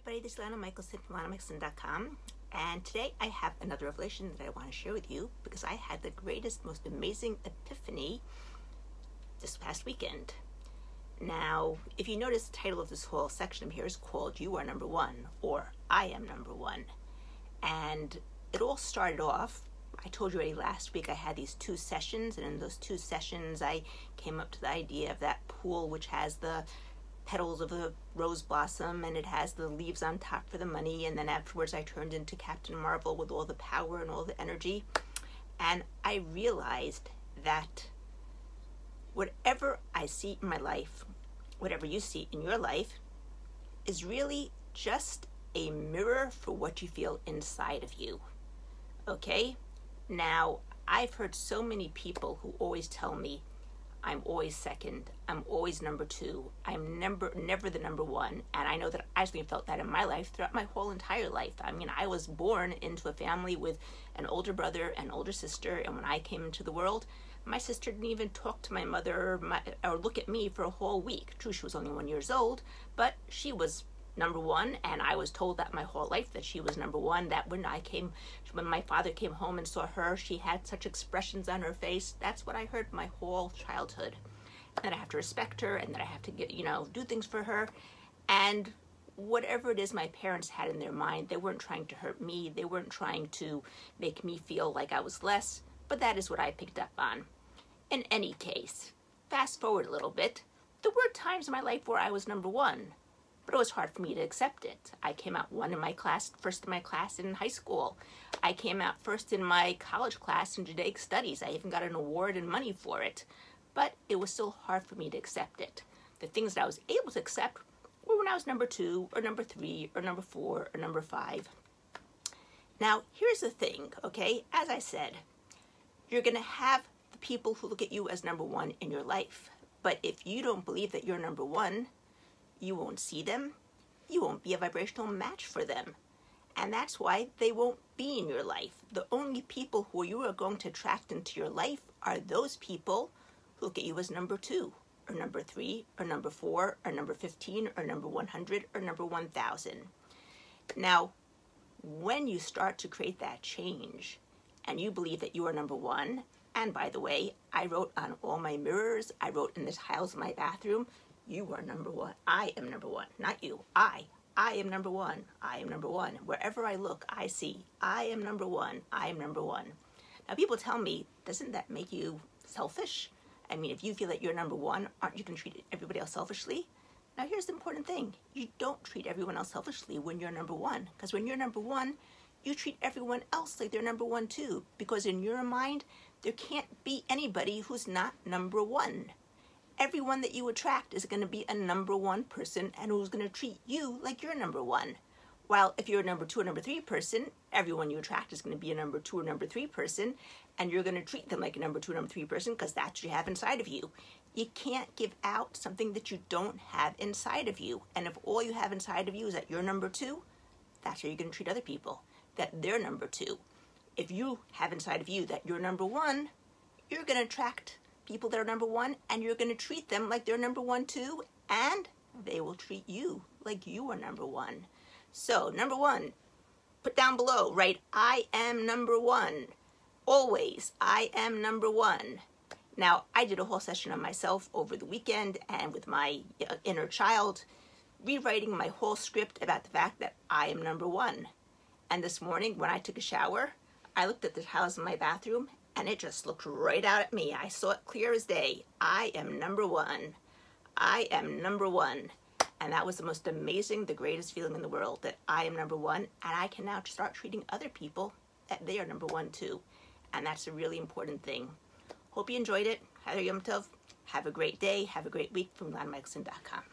everybody, this is Lana Michelson from LanaMichelson.com, and today I have another revelation that I want to share with you because I had the greatest, most amazing epiphany this past weekend. Now, if you notice, the title of this whole section here is called You Are Number One, or I Am Number One. And it all started off, I told you already last week I had these 2 sessions, and in those 2 sessions I came up to the idea of that pool which has the petals of a rose blossom and it has the leaves on top for the money, and then afterwards I turned into Captain Marvel with all the power and all the energy. And I realized that whatever I see in my life, whatever you see in your life, is really just a mirror for what you feel inside of you. Okay? Now, I've heard so many people who always tell me I'm always second, I'm always number 2, I'm never the number 1, and I know that I actually felt that in my life throughout my whole entire life. I mean, I was born into a family with an older brother and older sister, and when I came into the world, my sister didn't even talk to my mother or look at me for a whole week. True, she was only 1 year old, but she was number 1, and I was told that my whole life that she was number 1, that when my father came home and saw her, she had such expressions on her face. That's what I heard my whole childhood. And that I have to respect her, and that I have to do things for her. And whatever it is my parents had in their mind, they weren't trying to hurt me, they weren't trying to make me feel like I was less, but that is what I picked up on. In any case, fast forward a little bit, there were times in my life where I was number 1. But it was hard for me to accept it. I came out first in my class in high school. I came out first in my college class in Judaic Studies. I even got an award and money for it. But it was still hard for me to accept it. The things that I was able to accept were when I was number 2, or number 3, or number 4, or number 5. Now, here's the thing, okay? As I said, you're going to have the people who look at you as number 1 in your life. But if you don't believe that you're number 1, you won't see them, you won't be a vibrational match for them. And that's why they won't be in your life. The only people who you are going to attract into your life are those people who look at you as number 2, or number 3, or number 4, or number 15, or number 100, or number 1000. Now, when you start to create that change, and you believe that you are number 1, and by the way, I wrote on all my mirrors, I wrote in the tiles of my bathroom, you are number 1. I am number 1. Not you. I am number 1. I am number 1. Wherever I look, I see I am number 1. I am number 1. Now, people tell me, doesn't that make you selfish? I mean, if you feel that you're number 1, aren't you going to treat everybody else selfishly? Now, here's the important thing. You don't treat everyone else selfishly when you're number 1. Because when you're number 1, you treat everyone else like they're number 1 too. Because in your mind, there can't be anybody who's not number 1. Everyone that you attract is going to be a number 1 person and who's going to treat you like you're number 1. While if you're a number 2 or number 3 person, everyone you attract is going to be a number 2 or number 3 person, and you're going to treat them like a number 2 or number 3 person because that's what you have inside of you. You can't give out something that you don't have inside of you. And if all you have inside of you is that you're number 2, that's how you're going to treat other people, that they're number 2. If you have inside of you that you're number 1, you're going to attract people that are number 1, and you're going to treat them like they're number 1 too, and they will treat you like you are number 1. So, number 1, put down below, write, I am number 1. Always, I am number 1. Now, I did a whole session on myself over the weekend, and with my inner child, rewriting my whole script about the fact that I am number 1. And this morning, when I took a shower, I looked at the tiles in my bathroom, and it just looked right out at me. I saw it clear as day. I am number 1. I am number 1. And that was the most amazing, the greatest feeling in the world, that I am number 1. And I can now start treating other people that they are number 1 too. And that's a really important thing. Hope you enjoyed it. Have a great day. Have a great week from LanaMichelson.com.